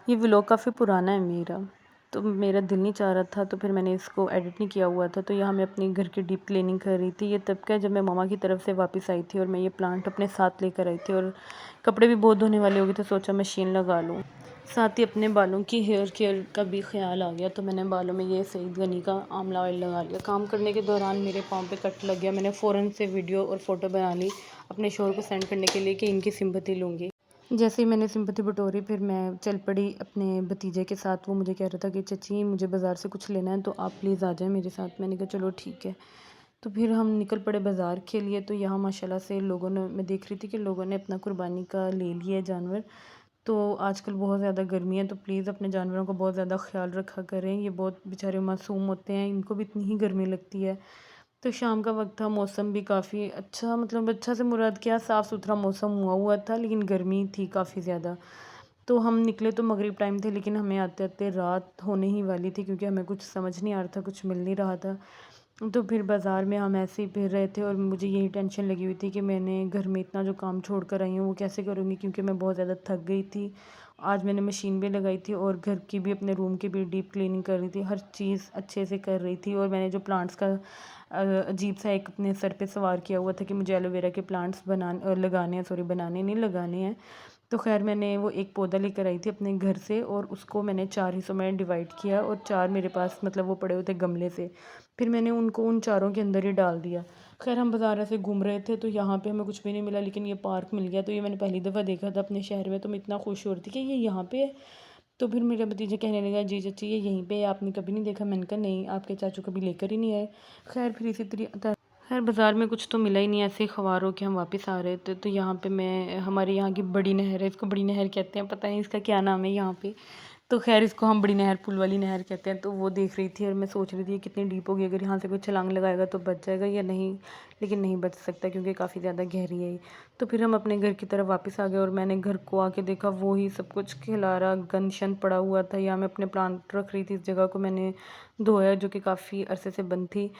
ये व्लॉग काफ़ी पुराना है मेरा, तो मेरा दिल नहीं चाह रहा था, तो फिर मैंने इसको एडिट नहीं किया हुआ था। तो यहाँ मैं अपनी घर की डीप क्लीनिंग कर रही थी। ये तब का जब मैं मामा की तरफ से वापस आई थी और मैं ये प्लांट अपने साथ लेकर आई थी और कपड़े भी बहुत धोने वाले हो गए थे, सोचा मशीन लगा लूँ। साथ ही अपने बालों की हेयर केयर का भी ख्याल आ गया, तो मैंने बालों में ये सईद गनी का आंवला ऑयल लगा लिया। काम करने के दौरान मेरे पाँव पे कट लग गया। मैंने फ़ौरन से वीडियो और फ़ोटो बना ली अपने शोहर को सेंड करने के लिए कि इनकी सिंपैथी लूँगी। जैसे ही मैंने सिंपैथी बटोरी, फिर मैं चल पड़ी अपने भतीजे के साथ। वो मुझे कह रहा था कि चाची मुझे बाज़ार से कुछ लेना है, तो आप प्लीज़ आ जाएं मेरे साथ। मैंने कहा चलो ठीक है। तो फिर हम निकल पड़े बाज़ार के लिए। तो यहाँ माशाल्लाह से लोगों ने, मैं देख रही थी कि लोगों ने अपना कुर्बानी का ले लिया है जानवर। तो आजकल बहुत ज़्यादा गर्मी है, तो प्लीज़ अपने जानवरों का बहुत ज़्यादा ख्याल रखा करें। ये बहुत बेचारे मासूम होते हैं, इनको भी इतनी ही गर्मी लगती है। तो शाम का वक्त था, मौसम भी काफ़ी अच्छा, मतलब अच्छा से मुराद क्या, साफ़ सुथरा मौसम हुआ हुआ था, लेकिन गर्मी थी काफ़ी ज़्यादा। तो हम निकले तो मगरिब टाइम थे, लेकिन हमें आते आते रात होने ही वाली थी, क्योंकि हमें कुछ समझ नहीं आ रहा था, कुछ मिल नहीं रहा था। तो फिर बाज़ार में हम ऐसे ही फिर रहे थे और मुझे यही टेंशन लगी हुई थी कि मैंने घर में इतना जो काम छोड़ कर आई हूँ वो कैसे करूँगी, क्योंकि मैं बहुत ज़्यादा थक गई थी। आज मैंने मशीन भी लगाई थी और घर की भी, अपने रूम की भी डीप क्लीनिंग कर रही थी, हर चीज़ अच्छे से कर रही थी। और मैंने जो प्लांट्स का अजीब सा एक अपने सर पे सवार किया हुआ था कि मुझे एलोवेरा के प्लांट्स लगाने हैं, सॉरी बनाने नहीं, लगाने हैं। तो खैर मैंने वो एक पौधा लेकर आई थी अपने घर से और उसको मैंने 4 हिस्सों में डिवाइड किया और 4 मेरे पास मतलब वो पड़े हुए थे गमले से। फिर मैंने उनको उन चारों के अंदर ही डाल दिया। खैर हम बाज़ार ऐसे घूम रहे थे, तो यहाँ पे हमें कुछ भी नहीं मिला, लेकिन ये पार्क मिल गया। तो ये मैंने पहली दफ़ा देखा था अपने शहर में, तो मैं इतना खुश हो रही थी कि ये यहाँ पे है। तो फिर मेरा भतीजा कहने लगा जी चाची ये यहीं पे है, आपने कभी नहीं देखा? मैंने कहा नहीं, आपके चाचू कभी लेकर ही नहीं आए। खैर फिर इसी तरीके, खैर बाज़ार में कुछ तो मिला ही नहीं, ऐसे ही ख़वार हो के हम वापस आ रहे थे। तो यहाँ पे मैं, हमारे यहाँ की बड़ी नहर है, इसको बड़ी नहर कहते हैं, पता नहीं इसका क्या नाम है यहाँ पे। तो खैर इसको हम बड़ी नहर, पुल वाली नहर कहते हैं। तो वो देख रही थी और मैं सोच रही थी ये कितनी डीप होगी, अगर यहाँ से कोई छलांग लगाएगा तो बच जाएगा या नहीं, लेकिन नहीं बच सकता क्योंकि काफ़ी ज़्यादा गहरी है ये। तो फिर हम अपने घर की तरफ वापस आ गए और मैंने घर को आके देखा, वो ही सब कुछ खिलारा गंद शंद पड़ा हुआ था। यहाँ मैं अपने प्लांट रख रही थी, इस जगह को मैंने धोया जो कि काफ़ी अरसे से बंद थी।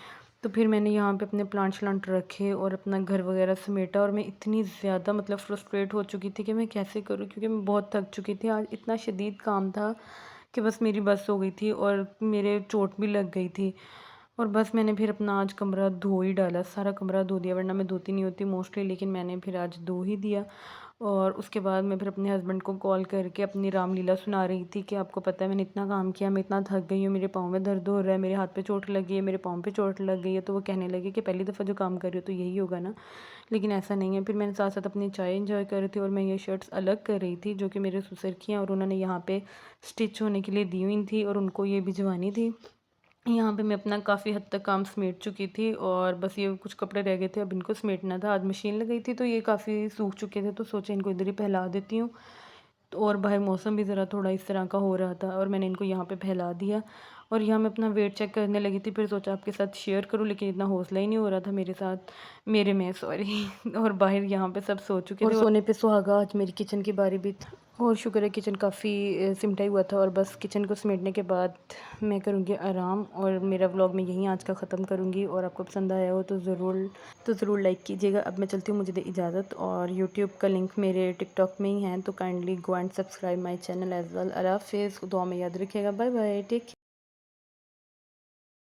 तो फिर मैंने यहाँ पे अपने प्लांट श्लांट रखे और अपना घर वगैरह समेटा। और मैं इतनी ज़्यादा मतलब फ्रस्ट्रेट हो चुकी थी कि मैं कैसे करूँ, क्योंकि मैं बहुत थक चुकी थी। आज इतना शदीद काम था कि बस मेरी बस हो गई थी और मेरे चोट भी लग गई थी। और बस मैंने फिर अपना आज कमरा धो ही डाला, सारा कमरा धो दिया, वरना मैं धोती नहीं होती मोस्टली, लेकिन मैंने फिर आज धो ही दिया। और उसके बाद मैं फिर अपने हस्बैंड को कॉल करके अपनी रामलीला सुना रही थी कि आपको पता है मैंने इतना काम किया, मैं इतना थक गई हूँ, मेरे पाँव में दर्द हो रहा है, मेरे हाथ पे चोट लगी है, मेरे पाँव पे चोट लग गई है। तो वो कहने लगे कि पहली दफ़ा जो काम कर रही हो तो यही होगा ना, लेकिन ऐसा नहीं है। फिर मैंने साथ साथ अपनी चाय इंजॉय कर रही थी और मैं ये शर्ट्स अलग कर रही थी जो कि मेरे ससुर की हैं और उन्होंने यहाँ पे स्टिच होने के लिए दी हुई थी और उनको ये भिजवानी थी। यहाँ पे मैं अपना काफ़ी हद तक काम समेट चुकी थी और बस ये कुछ कपड़े रह गए थे, अब इनको समेटना था। आज मशीन लगाई थी तो ये काफ़ी सूख चुके थे, तो सोचा इनको इधर ही फैला देती हूँ। तो और बाहर मौसम भी ज़रा थोड़ा इस तरह का हो रहा था और मैंने इनको यहाँ पे फैला दिया। और यहाँ मैं अपना वेट चेक करने लगी थी, फिर सोचा आपके साथ शेयर करूँ, लेकिन इतना हौसला ही नहीं हो रहा था मेरे साथ, मेरे में सॉरी और बाहर यहाँ पे सब सो चुके थे और सोने पे सुहागा। आज मेरी किचन की बारी भी थी और शुक्र है किचन काफ़ी सिमटा ही हुआ था। और बस किचन को समेटने के बाद मैं करूँगी आराम और मेरा व्लॉग मैं यहीं आज का ख़त्म करूँगी। और आपको पसंद आया हो तो ज़रूर लाइक कीजिएगा। अब मैं चलती हूँ, मुझे दे इजाज़त। और यूट्यूब का लिंक मेरे टिकटॉक में ही है, तो kindly go and subscribe my channel as well. अल्लाह हाफ़िज़, दुआ में याद रखिएगा। Bye bye, take care.